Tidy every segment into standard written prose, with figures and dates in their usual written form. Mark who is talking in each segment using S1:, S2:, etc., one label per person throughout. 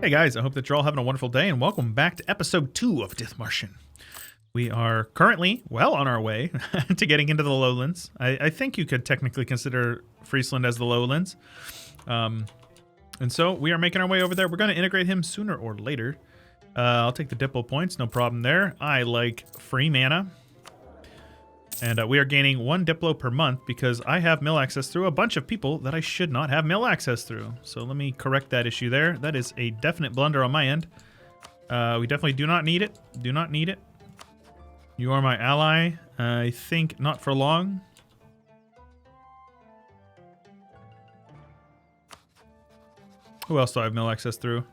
S1: Hey guys, I hope that you're all having a wonderful day and welcome back to episode 2 of Dithmarschen. We are currently well on our way to getting into the lowlands. I think you could technically consider Friesland as the lowlands. And so we are making our way over there. We're going to integrate him sooner or later. I'll take the Diplo points, no problem there. I like free mana. And we are gaining 1 Diplo per month because I have mill access through a bunch of people that I should not have mill access through. So let me correct that issue there. That is a definite blunder on my end. We definitely do not need it. Do not need it. You are my ally. I think not for long. Who else do I have mill access through?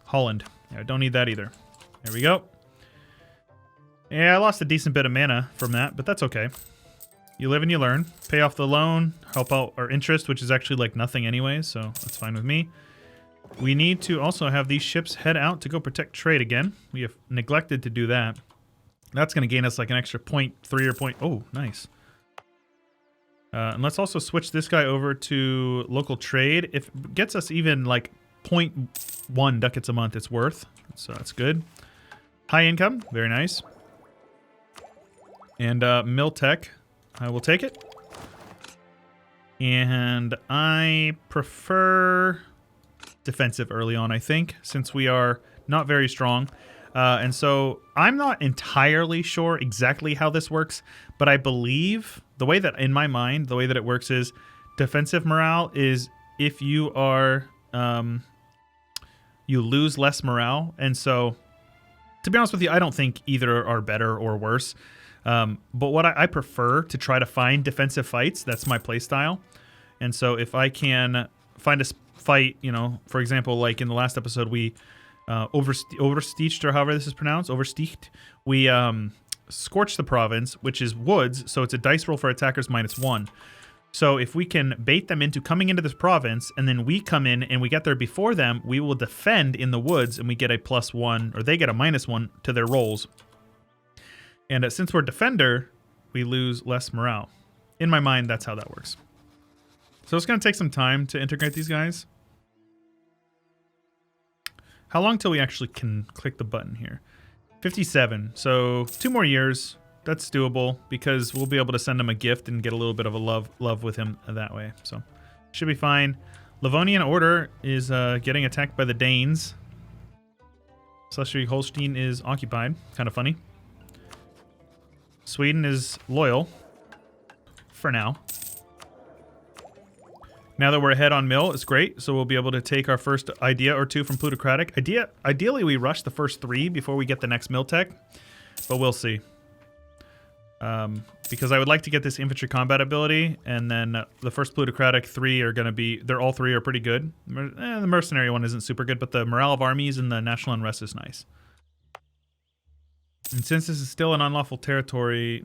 S1: Holland. Yeah, I don't need that either. There we go. Yeah, I lost a decent bit of mana from that, but that's okay. You live and you learn. Pay off the loan, help out our interest, which is actually like nothing anyway, so that's fine with me. We need to also have these ships head out to go protect trade again. We have neglected to do that. That's going to gain us like an extra 0.3 or point... Oh, nice. And let's also switch this guy over to local trade. If it gets us even like 0.1 ducats a month, it's worth. So that's good. High income, very nice. And mill tech, I will take it. And I prefer defensive early on, I think, since we are not very strong. And so I'm not entirely sure exactly how this works, but I believe the way that, in my mind, the way that it works is defensive morale is if you are, you lose less morale. And so, to be honest with you, I don't think either are better or worse. But what I prefer to try to find defensive fights. That's my play style. And so if I can find a fight, you know, for example, like in the last episode, we oversteached, or however this is pronounced, oversteached. We scorched the province, which is woods. So it's a dice roll for attackers -1. So if we can bait them into coming into this province and then we come in and we get there before them, we will defend in the woods and we get a +1, or they get a -1 to their rolls. And since we're defender, we lose less morale. In my mind, that's how that works. So it's going to take some time to integrate these guys. How long till we actually can click the button here? 57. So 2 more years. That's doable because we'll be able to send him a gift and get a little bit of a love with him that way. So should be fine. Livonian Order is getting attacked by the Danes. Schleswig-Holstein is occupied. Kind of funny. Sweden is loyal. For now. Now that we're ahead on mill, it's great. So we'll be able to take our first idea or 2 from plutocratic. Ideally, we rush the first 3 before we get the next mill tech. But we'll see. Because I would like to get this infantry combat ability. And then the first plutocratic 3 are going to be... all 3 are pretty good. The mercenary one isn't super good. But the morale of armies and the national unrest is nice. And since this is still an unlawful territory,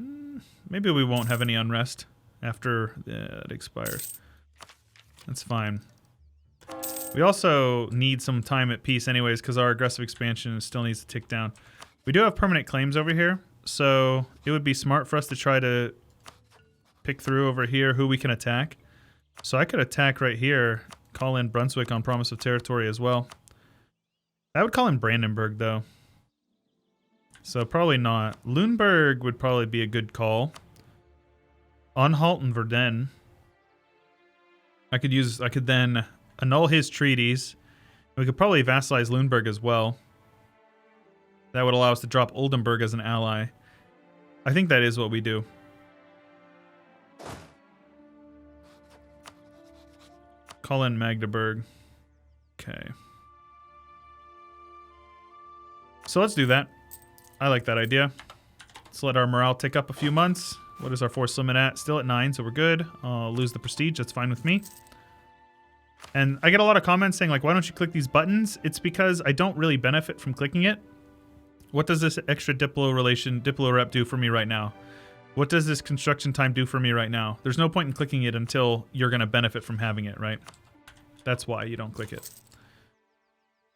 S1: maybe we won't have any unrest after it expires. That's fine. We also need some time at peace anyways because our aggressive expansion still needs to tick down. We do have permanent claims over here, so it would be smart for us to try to pick through over here who we can attack. So I could attack right here, call in Brunswick on promise of territory as well. I would call in Brandenburg though. So probably not. Lüneburg would probably be a good call. Anhalt and Verdun. I could then annul his treaties. We could probably vassalize Lüneburg as well. That would allow us to drop Oldenburg as an ally. I think that is what we do. Call in Magdeburg. Okay. So let's do that. I like that idea. Let's let our morale tick up a few months. What is our force limit at? Still at 9, so we're good. I'll lose the prestige. That's fine with me. And I get a lot of comments saying, like, why don't you click these buttons? It's because I don't really benefit from clicking it. What does this extra Diplo rep do for me right now? What does this construction time do for me right now? There's no point in clicking it until you're going to benefit from having it, right? That's why you don't click it.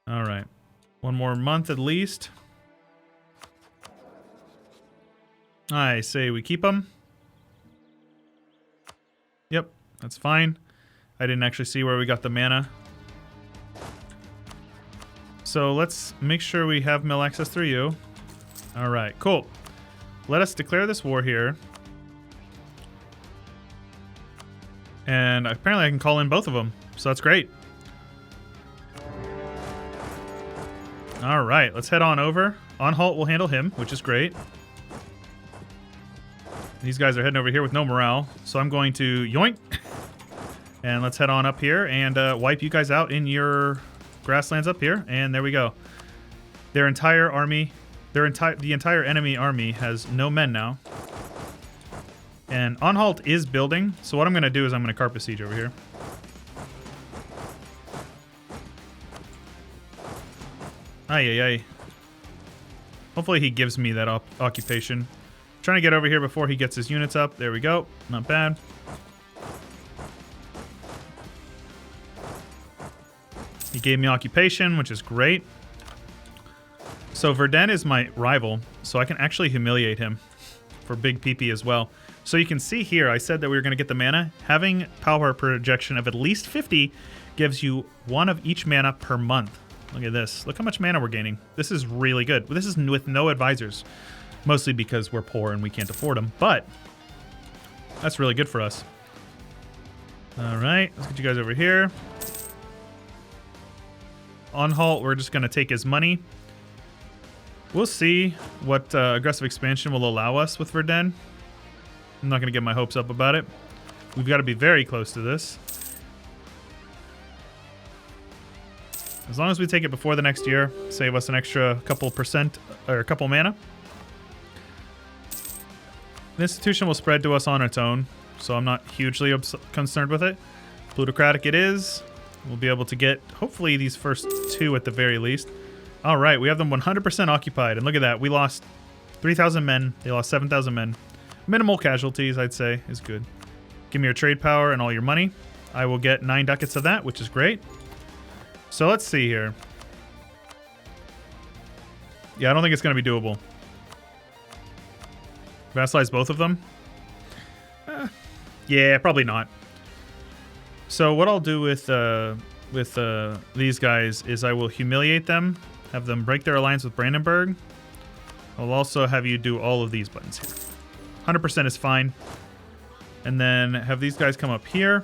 S1: All right. 1 more month at least. I say we keep them. Yep, that's fine. I didn't actually see where we got the mana. So let's make sure we have mill access through you. All right, cool. Let us declare this war here. And apparently I can call in both of them, so that's great. All right, let's head on over. On halt will handle him, which is great. These guys are heading over here with no morale, so I'm going to yoink. And let's head on up here and wipe you guys out in your grasslands up here. And there we go. Their entire army, the entire enemy army has no men now. And Anhalt is building, so what I'm going to do is I'm going to carpet siege over here. Ay, ay, ay. Hopefully he gives me that occupation. Trying to get over here before he gets his units up. There we go. Not bad. He gave me occupation, which is great. So Verdun is my rival, so I can actually humiliate him for big PP as well. So you can see here, I said that we were going to get the mana. Having power projection of at least 50 gives you 1 of each mana per month. Look at this. Look how much mana we're gaining. This is really good. This is with no advisors. Mostly because we're poor and we can't afford them. But that's really good for us. All right. Let's get you guys over here. On halt, we're just going to take his money. We'll see what aggressive expansion will allow us with Verdun. I'm not going to get my hopes up about it. We've got to be very close to this. As long as we take it before the next year, save us an extra couple percent or a couple mana. The institution will spread to us on its own, so I'm not hugely concerned with it. Plutocratic it is. We'll be able to get, hopefully, these first 2 at the very least. All right, we have them 100% occupied, and look at that. We lost 3,000 men. They lost 7,000 men. Minimal casualties, I'd say, is good. Give me your trade power and all your money. I will get 9 ducats of that, which is great. So let's see here. Yeah, I don't think it's going to be doable. Vassalize both of them? Yeah, probably not. So what I'll do with these guys is I will humiliate them, have them break their alliance with Brandenburg. I'll also have you do all of these buttons here. 100% is fine. And then have these guys come up here.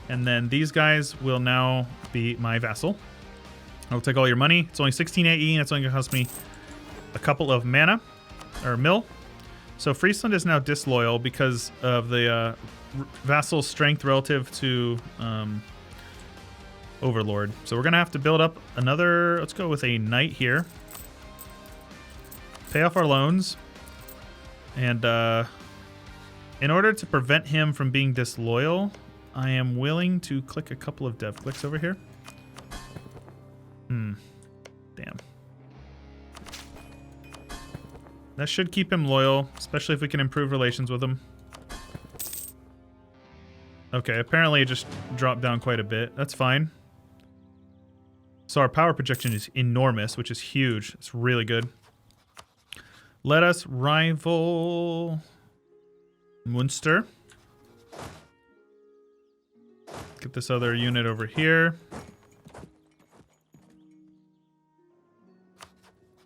S1: And then these guys will now be my vassal. I'll take all your money. It's only 16 AE, and it's only going to cost me a couple of mana, or mill. So Friesland is now disloyal because of the vassal strength relative to Overlord. So we're going to have to build up another, let's go with a knight here. Pay off our loans. And in order to prevent him from being disloyal, I am willing to click a couple of dev clicks over here. Damn. That should keep him loyal, especially if we can improve relations with him. Okay, apparently it just dropped down quite a bit. That's fine. So our power projection is enormous, which is huge. It's really good. Let us rival Munster. Get this other unit over here.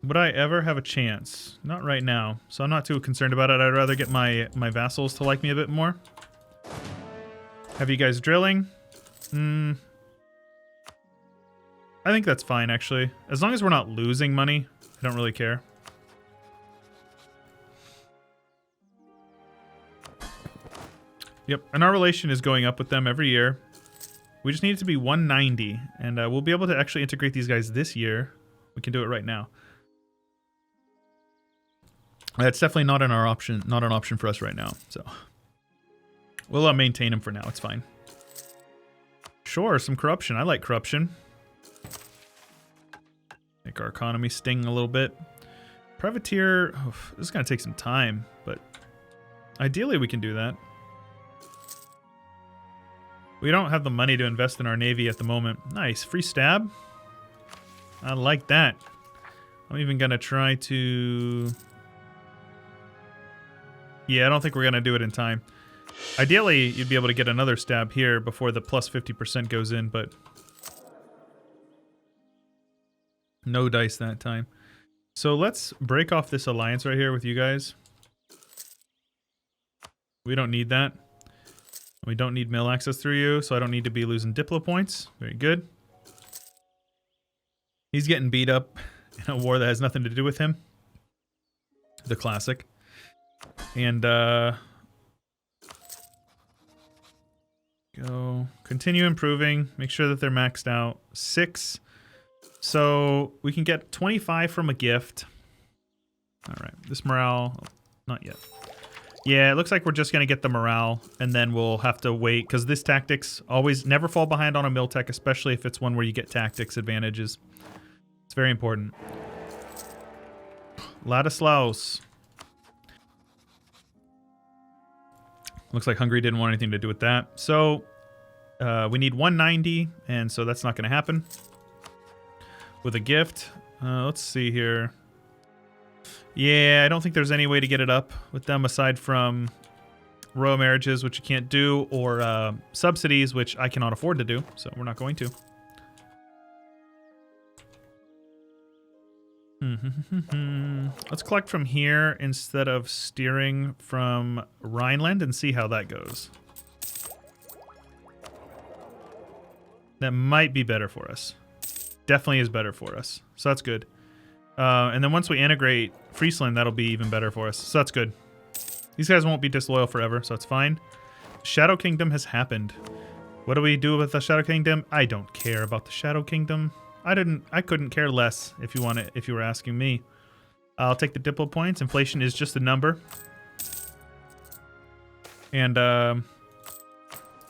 S1: Would I ever have a chance? Not right now, so I'm not too concerned about it. I'd rather get my vassals to like me a bit more. Have you guys drilling? I think that's fine, actually. As long as we're not losing money, I don't really care. Yep, and our relation is going up with them every year. We just need it to be 190, and we'll be able to actually integrate these guys this year. We can do it right now. That's definitely not an option for us right now. So we'll maintain them for now. It's fine. Sure, some corruption. I like corruption. Make our economy sting a little bit. Privateer. Oh, this is going to take some time, but ideally we can do that. We don't have the money to invest in our navy at the moment. Nice. Free stab. I like that. I'm even going to try to... Yeah, I don't think we're going to do it in time. Ideally, you'd be able to get another stab here before the plus 50% goes in, but... No dice that time. So let's break off this alliance right here with you guys. We don't need that. We don't need mill access through you, so I don't need to be losing Diplo points. Very good. He's getting beat up in a war that has nothing to do with him. The classic. And, go. Continue improving. Make sure that they're maxed out. 6. So we can get 25 from a gift. All right. This morale, not yet. Yeah, it looks like we're just going to get the morale, and then we'll have to wait, because this tactics always never fall behind on a mill tech, especially if it's one where you get tactics advantages. It's very important. Ladislaus. Looks like Hungary didn't want anything to do with that. So we need 190, and so that's not going to happen. With a gift. Let's see here. Yeah, I don't think there's any way to get it up with them aside from royal marriages, which you can't do, or subsidies, which I cannot afford to do, so we're not going to. Let's collect from here instead of steering from Rhineland and see how that goes. That might be better for us. Definitely is better for us. So that's good. And then once we integrate Friesland, that'll be even better for us. So that's good. These guys won't be disloyal forever, so it's fine. Shadow Kingdom has happened. What do we do with the Shadow Kingdom? I don't care about the Shadow Kingdom. I couldn't care less if you were asking me. I'll take the Diplo points. Inflation is just a number. And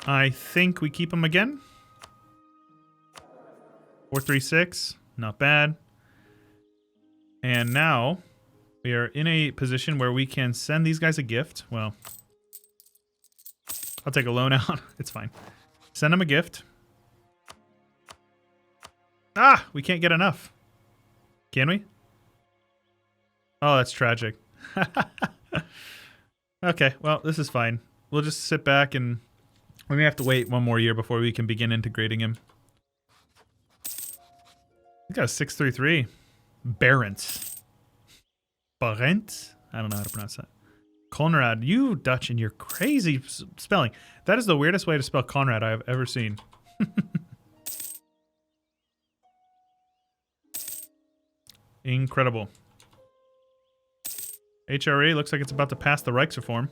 S1: I think we keep them again. 436, not bad. And now we are in a position where we can send these guys a gift. Well, I'll take a loan out. It's fine. Send them a gift. Ah, we can't get enough. Can we? Oh, that's tragic. Okay, well, this is fine. We'll just sit back and we may have to wait one more year before we can begin integrating him. We got a 633. Barents. Barents? I don't know how to pronounce that. Conrad, you Dutch and your crazy spelling. That is the weirdest way to spell Conrad I have ever seen. Incredible. HRA looks like it's about to pass the Reichsreform.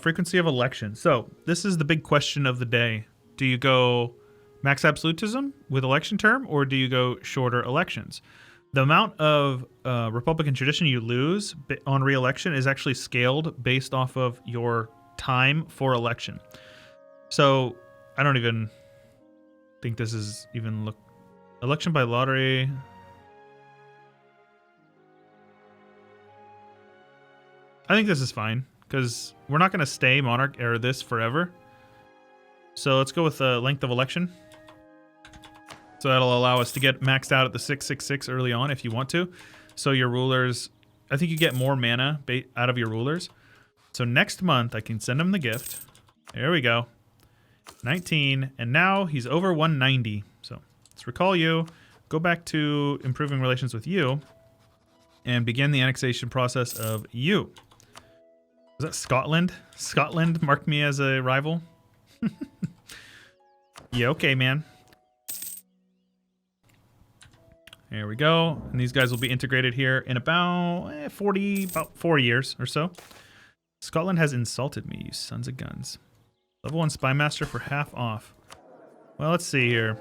S1: Frequency of elections. So, this is the big question of the day. Do you go max absolutism with election term, or do you go shorter elections? The amount of Republican tradition you lose on re-election is actually scaled based off of your time for election. So, I don't even think this is even election by lottery. I think this is fine because we're not going to stay monarch or this forever. So let's go with the length of election. So that'll allow us to get maxed out at the 666 early on if you want to. So your rulers, I think you get more mana out of your rulers. So next month I can send him the gift. There we go. 19, and now he's over 190. So let's recall you, go back to improving relations with you, and begin the annexation process of you. Is that Scotland? Scotland marked me as a rival? Yeah, okay, man. There we go. And these guys will be integrated here in about 4 years or so. Scotland has insulted me, you sons of guns. Level 1 Spy Master for half off. Well, let's see here.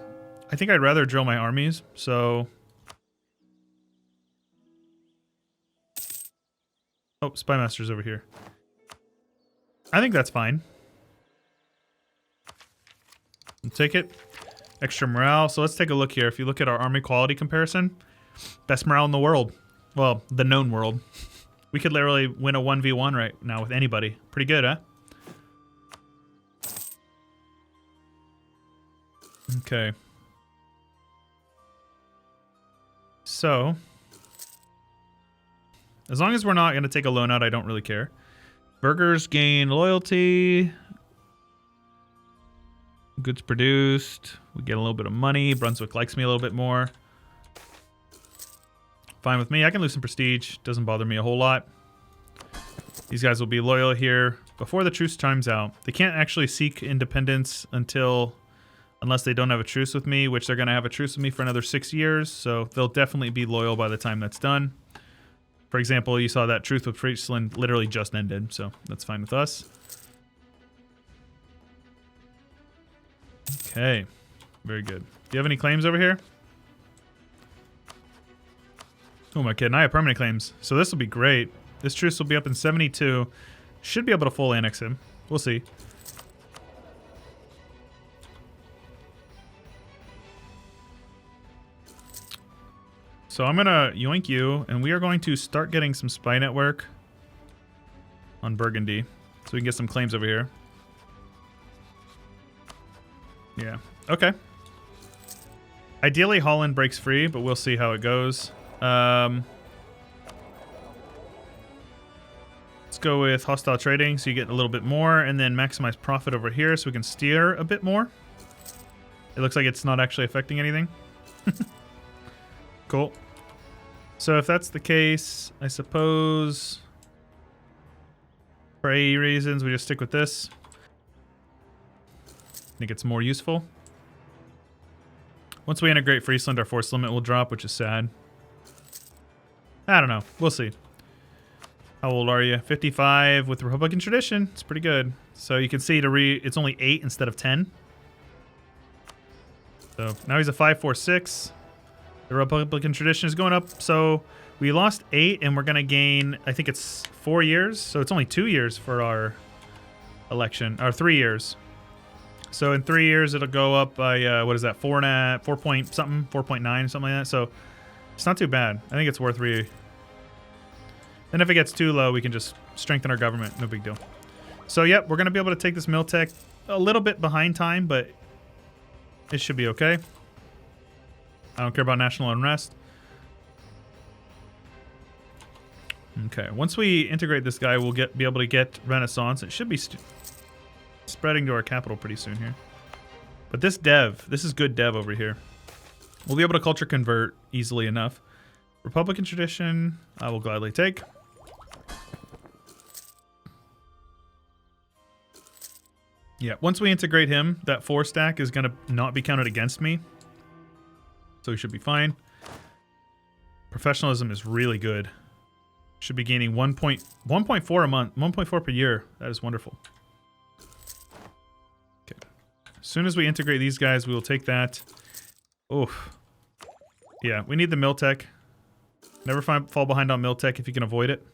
S1: I think I'd rather drill my armies, so... Oh, Spy Master's over here. I think that's fine. I'll take it. Extra morale. So let's take a look here. If you look at our army quality comparison, best morale in the world. Well, the known world. We could literally win a 1v1 right now with anybody. Pretty good, huh? Okay. So, as long as we're not going to take a loan out, I don't really care. Burgers gain loyalty. Goods produced. We get a little bit of money. Brunswick likes me a little bit more. Fine with me. I can lose some prestige. Doesn't bother me a whole lot. These guys will be loyal here before the truce times out. They can't actually seek independence unless they don't have a truce with me, which they're going to have a truce with me for another 6 years. So they'll definitely be loyal by the time that's done. For example, you saw that truce with Friesland literally just ended, so that's fine with us. Okay, very good. Do you have any claims over here? Who am I kidding? I have permanent claims, so this will be great. This truce will be up in 72. Should be able to full annex him. We'll see. So I'm going to yoink you, and we are going to start getting some spy network on Burgundy. So we can get some claims over here. Yeah. Okay. Ideally, Holland breaks free, but we'll see how it goes. Let's go with hostile trading, so you get a little bit more, and then maximize profit over here so we can steer a bit more. It looks like it's not actually affecting anything. Cool. So if that's the case, I suppose for AE reasons, we just stick with this. I think it's more useful. Once we integrate Friesland, our force limit will drop, which is sad. I don't know. We'll see. How old are you? 55 with Republican tradition. It's pretty good. So you can see it's only 8 instead of 10. So now he's a 546. The Republican tradition is going up. So we lost 8 and we're going to gain, I think it's 4 years. So it's only 2 years for our election, or 3 years. So in 3 years, it'll go up by, what is that, 4 point something, 4.9, something like that. So it's not too bad. I think it's worth And if it gets too low, we can just strengthen our government. No big deal. So, yep, we're going to be able to take this mill tech a little bit behind time, but it should be okay. I don't care about national unrest. Okay, once we integrate this guy, we'll be able to get Renaissance. It should be spreading to our capital pretty soon here. But this is good dev over here. We'll be able to culture convert easily enough. Republican tradition, I will gladly take. Yeah, once we integrate him, that 4 stack is going to not be counted against me. So we should be fine. Professionalism is really good. Should be gaining 1.4 a month, 1.4 per year. That is wonderful. Okay. As soon as we integrate these guys, we will take that. Oof. Yeah, we need the mill tech. Never fall behind on mill tech if you can avoid it.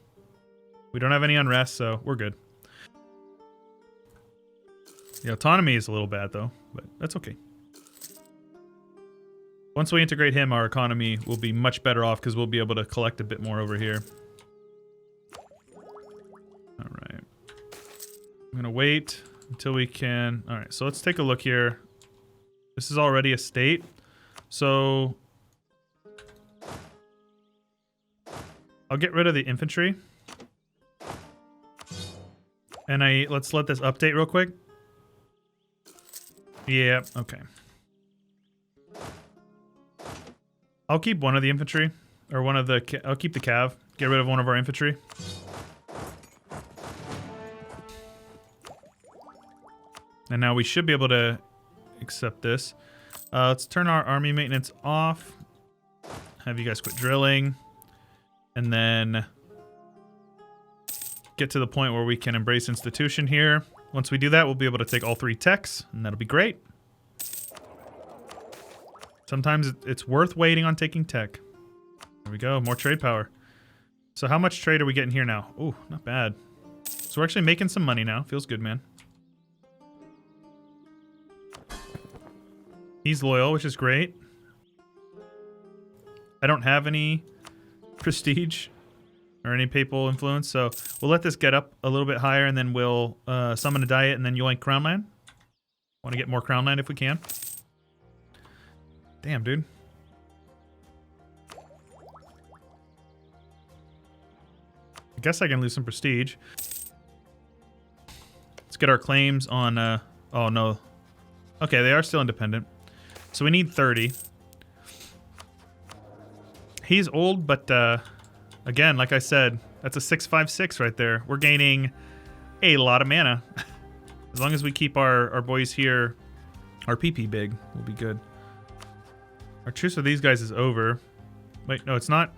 S1: We don't have any unrest, so we're good. The autonomy is a little bad, though, but that's okay. Once we integrate him, our economy will be much better off because we'll be able to collect a bit more over here. All right. I'm going to wait until we can... All right, so let's take a look here. This is already a state. So I'll get rid of the infantry. And let's let this update real quick. Yeah, okay. I'll keep one of the infantry, or I'll keep the cav. Get rid of one of our infantry. And now we should be able to accept this. Let's turn our army maintenance off. Have you guys quit drilling. And then get to the point where we can embrace institution here. Once we do that, we'll be able to take all 3 techs, and that'll be great. Sometimes it's worth waiting on taking tech. There we go, more trade power. So how much trade are we getting here now? Ooh, not bad. So we're actually making some money now. Feels good, man. He's loyal, which is great. I don't have any prestige or any papal influence, so we'll let this get up a little bit higher, and then we'll summon a diet, and then yoink crown land. Want to get more crown land if we can. Damn, dude. I guess I can lose some prestige. Let's get our claims on... oh, no. Okay, they are still independent. So we need 30. He's old, but again, like I said, that's a 656 right there. We're gaining a lot of mana. As long as we keep our boys here, our PP big, we'll be good. Our truce with these guys is over. Wait, no, it's not.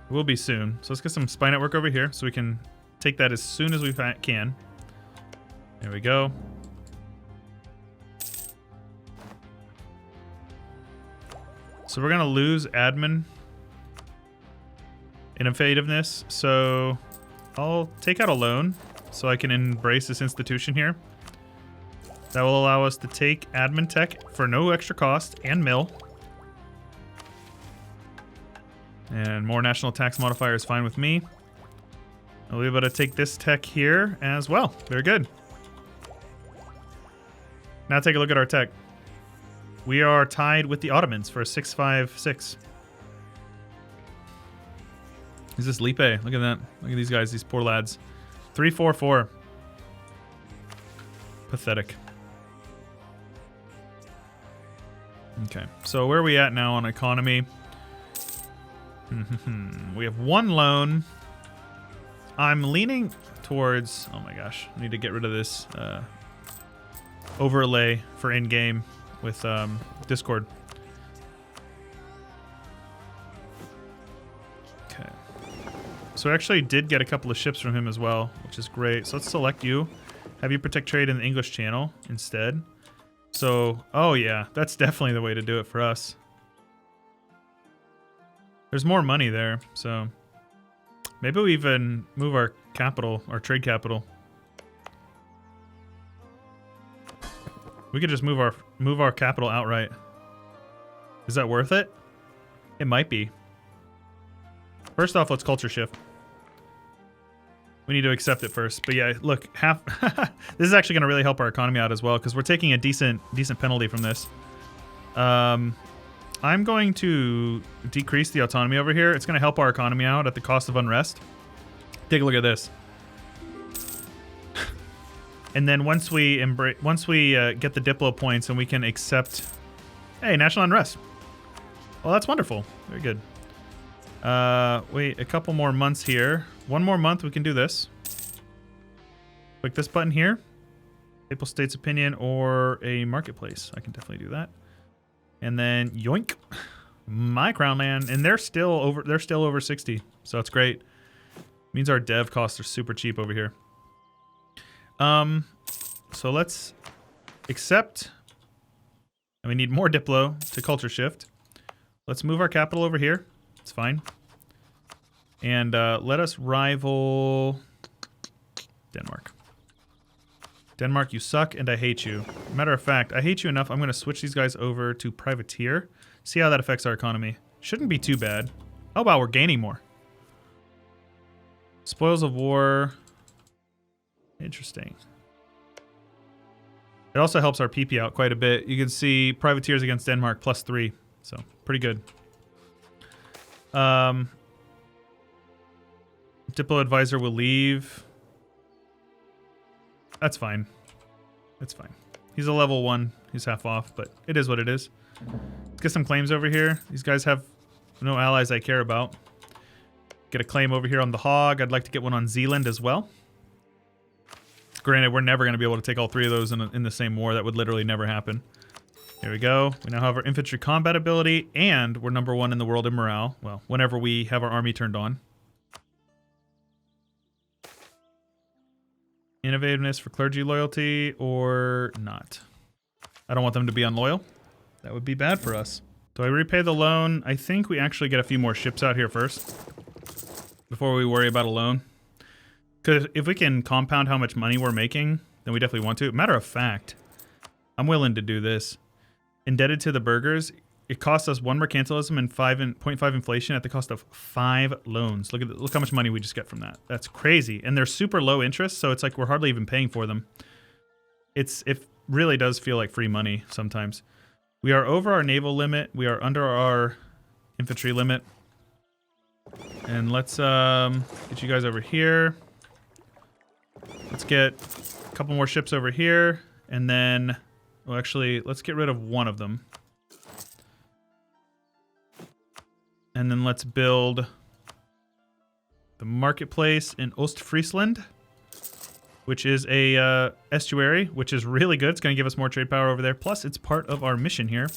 S1: It will be soon. So let's get some spy network over here so we can take that as soon as we can. There we go. So we're gonna lose admin innovativeness. So I'll take out a loan so I can embrace this institution here. That will allow us to take admin tech for no extra cost and mill. And more national tax modifier is fine with me. I'll be able to take this tech here as well. Very good. Now take a look at our tech. We are tied with the Ottomans for a 656. Is this Lipe? Look at that. Look at these guys, these poor lads. 344. Pathetic. Okay, so where are we at now on economy? We have one loan. I'm leaning towards... Oh my gosh, I need to get rid of this overlay for in-game with Discord. Okay. So I actually did get a couple of ships from him as well, which is great. So let's select you. Have you protect trade in the English Channel instead. So, oh yeah, that's definitely the way to do it for us. There's more money there, so maybe we even move our capital, our trade capital. We could just move our capital outright. Is that worth it? It might be. First off, let's culture shift. We need to accept it first. But yeah, look, half this is actually going to really help our economy out as well because we're taking a decent penalty from this. I'm going to decrease the autonomy over here. It's going to help our economy out at the cost of unrest. Take a look at this. And then once we get the Diplo points and we can accept, hey, national unrest. Well, that's wonderful. Very good. Wait, a couple more months here. One more month, we can do this. Click this button here. Papal State's opinion or a marketplace. I can definitely do that. And then yoink, my crown land, and they're still over 60, so that's great. Means our dev costs are super cheap over here. So let's accept, and we need more Diplo to culture shift. Let's move our capital over here. It's fine. And let us rival Denmark. Denmark, you suck, and I hate you. Matter of fact, I hate you enough, I'm going to switch these guys over to privateer. See how that affects our economy. Shouldn't be too bad. Oh, wow, we're gaining more. Spoils of war. Interesting. It also helps our PP out quite a bit. You can see privateers against Denmark +3. So, pretty good. Diplo advisor will leave. That's fine. It's fine. He's a level 1. He's half off, but it is what it is. Let's get some claims over here. These guys have no allies I care about. Get a claim over here on the Hog. I'd like to get one on Zealand as well. Granted, we're never going to be able to take all three of those in the same war. That would literally never happen. Here we go. We now have our infantry combat ability, and we're #1 in the world in morale. Well, whenever we have our army turned on. Innovativeness for clergy loyalty or not. I don't want them to be unloyal. That would be bad for us. Do I repay the loan? I think we actually get a few more ships out here first before we worry about a loan. Because if we can compound how much money we're making, then we definitely want to. Matter of fact, I'm willing to do this. Indebted to the burghers, it costs us 1 mercantilism and 0.5 inflation at the cost of 5 loans. Look how much money we just get from that. That's crazy. And they're super low interest, so it's like we're hardly even paying for them. It really does feel like free money sometimes. We are over our naval limit. We are under our infantry limit. And let's get you guys over here. Let's get a couple more ships over here. And then Well, actually, let's get rid of one of them. And then let's build the marketplace in Ostfriesland, which is a estuary, which is really good. It's going to give us more trade power over there. Plus, it's part of our mission here.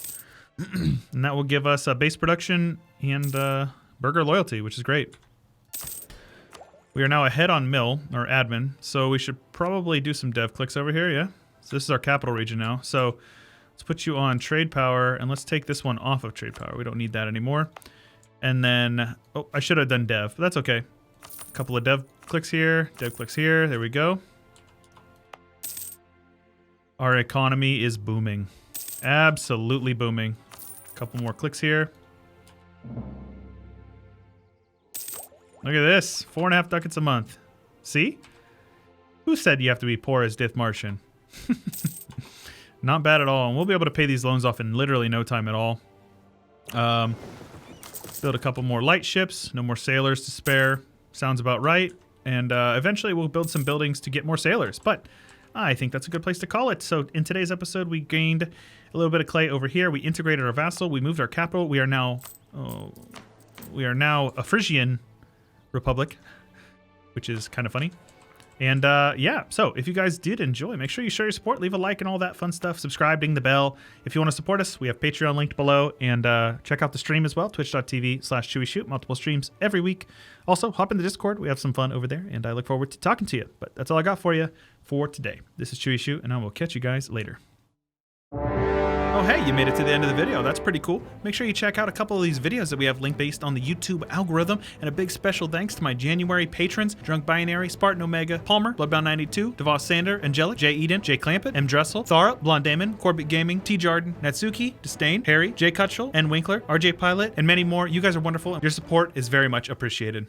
S1: And that will give us base production and burger loyalty, which is great. We are now ahead on mill, or admin, so we should probably do some dev clicks over here, yeah? So this is our capital region now. So let's put you on trade power, and let's take this one off of trade power. We don't need that anymore. And then, oh, I should have done dev, but that's okay. A couple of dev clicks here, there we go. Our economy is booming. Absolutely booming. A couple more clicks here. Look at this, 4.5 ducats a month. See? Who said you have to be poor as Dithmarschen? Not bad at all, and we'll be able to pay these loans off in literally no time at all. Build a couple more light ships, no more sailors to spare. Sounds about right. And eventually we'll build some buildings to get more sailors, but I think that's a good place to call it. So in today's episode, we gained a little bit of clay over here. We integrated our vassal. We moved our capital. We are now a Frisian republic, which is kind of funny. And yeah, so if you guys did enjoy, make sure you show your support, leave a like and all that fun stuff, subscribe, ding the bell. If you want to support us, we have Patreon linked below, and check out the stream as well, twitch.tv/Chewyshoot, multiple streams every week. Also, hop in the Discord, we have some fun over there, and I look forward to talking to you. But that's all I got for you for today. This is Chewyshoot, and I will catch you guys later. Oh, hey, you made it to the end of the video. That's pretty cool. Make sure you check out a couple of these videos that we have linked based on the YouTube algorithm. And a big special thanks to my January patrons, Drunk Binary, Spartan Omega, Palmer, Bloodbound92, Devos Sander, Angelic, J Eden, J Clampett, M Dressel, Thara, Blonde Damon, Corbett Gaming, T Jarden, Natsuki, Disdain, Harry, J Cutchell, N Winkler, RJ Pilot, and many more. You guys are wonderful, and your support is very much appreciated.